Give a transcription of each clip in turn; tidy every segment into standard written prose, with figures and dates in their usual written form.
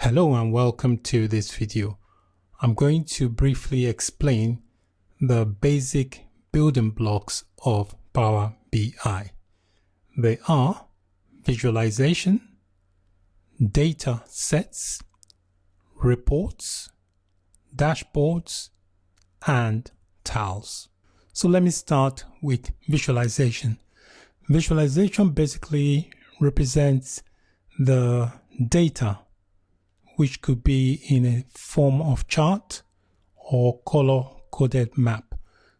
Hello and welcome to this video. I'm going to briefly explain the basic building blocks of Power BI. They are visualization, data sets, reports, dashboards, and tiles. So let me start with visualization. Visualization basically represents the data which could be in a form of chart or color-coded map.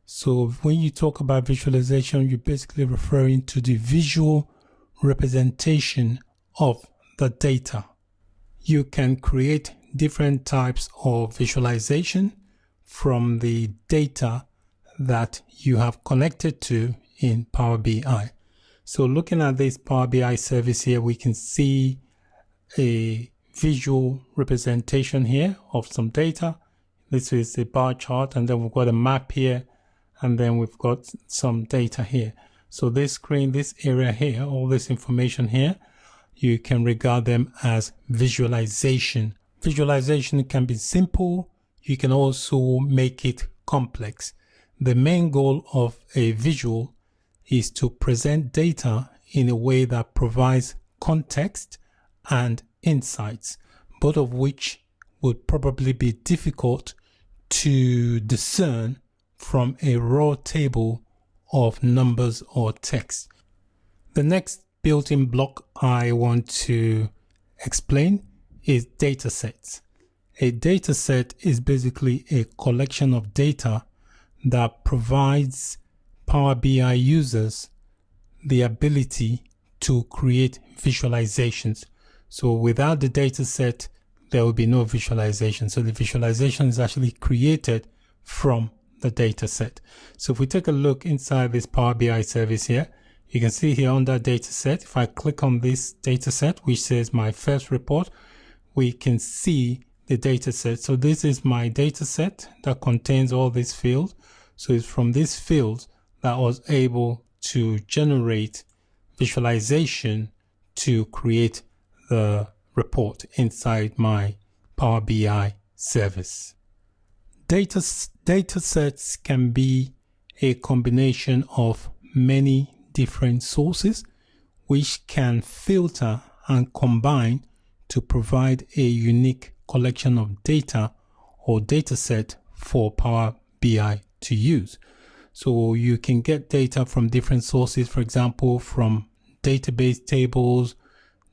So when you talk about visualization, you're basically referring to the visual representation of the data. You can create different types of visualization from the data that you have connected to in Power BI. So looking at this Power BI service here, we can see a visual representation here of some data. This is a bar chart, and then we've got a map here, and then we've got some data here. So this screen, this area here, all this information here, you can regard them as visualization. Visualization can be simple. You can also make it complex. The main goal of a visual is to present data in a way that provides context and insights, both of which would probably be difficult to discern from a raw table of numbers or text. The next built-in block I want to explain is datasets. A dataset is basically a collection of data that provides Power BI users the ability to create visualizations. So without the data set, there will be no visualization. So the visualization is actually created from the data set. So if we take a look inside this Power BI service here, you can see here under data set, if I click on this data set, which says my first report, we can see the data set. So this is my data set that contains all these fields. So it's from these fields that I was able to generate visualization to create the report inside my Power BI service. Data sets can be a combination of many different sources which can filter and combine to provide a unique collection of data or data set for Power BI to use. So you can get data from different sources, for example, from database tables,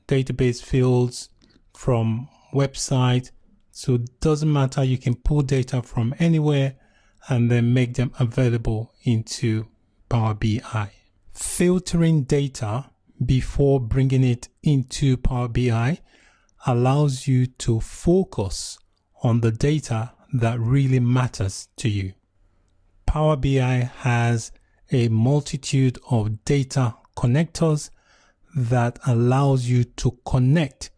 database fields, from website. So it doesn't matter, you can pull data from anywhere and then make them available into Power BI. Filtering data before bringing it into Power BI allows you to focus on the data that really matters to you. Power BI has a multitude of data connectors that allows you to connect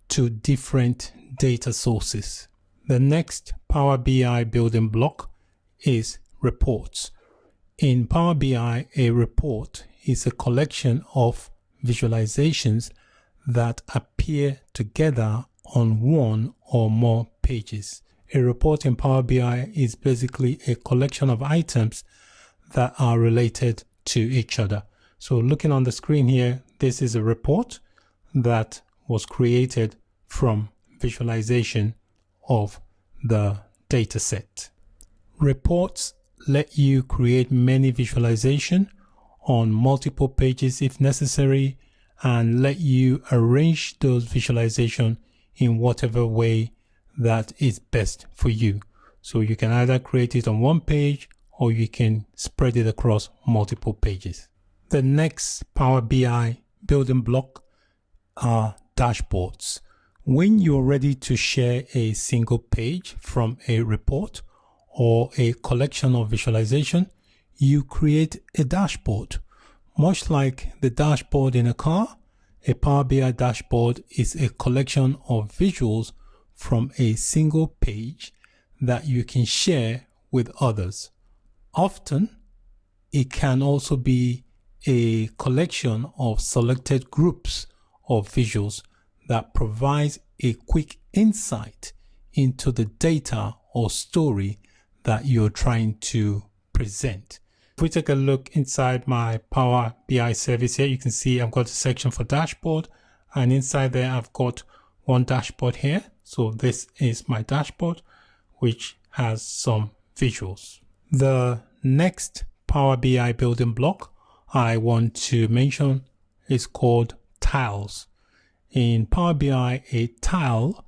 to different data sources. The next Power BI building block is reports. In Power BI, a report is a collection of visualizations that appear together on one or more pages. A report in Power BI is basically a collection of items that are related to each other. So looking on the screen here, this is a report that was created from visualization of the data set. Reports let you create many visualizations on multiple pages if necessary, and let you arrange those visualizations in whatever way that is best for you. So you can either create it on one page or you can spread it across multiple pages. The next Power BI building block are dashboards. When you're ready to share a single page from a report or a collection of visualization, you create a dashboard. Much like the dashboard in a car, a Power BI dashboard is a collection of visuals from a single page that you can share with others. Often, it can also be a collection of selected groups of visuals that provides a quick insight into the data or story that you're trying to present. If we take a look inside my Power BI service here, you can see I've got a section for dashboard, and inside there I've got one dashboard here. So this is my dashboard, which has some visuals. The next Power BI building block I want to mention is called tiles. In Power BI, a tile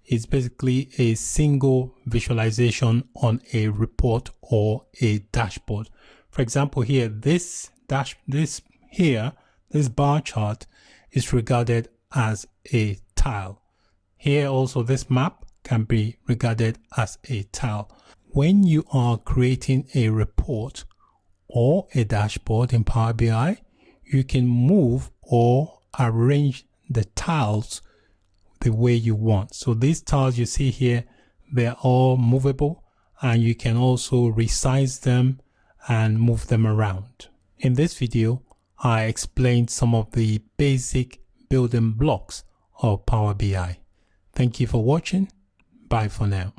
is basically a single visualization on a report or a dashboard. For example, here, this bar chart is regarded as a tile. Here also, this map can be regarded as a tile. When you are creating a report or a dashboard in Power BI, you can move or arrange the tiles the way you want. So these tiles you see here, they're all movable, and you can also resize them and move them around. In this video, I explained some of the basic building blocks of Power BI. Thank you for watching. Bye for now.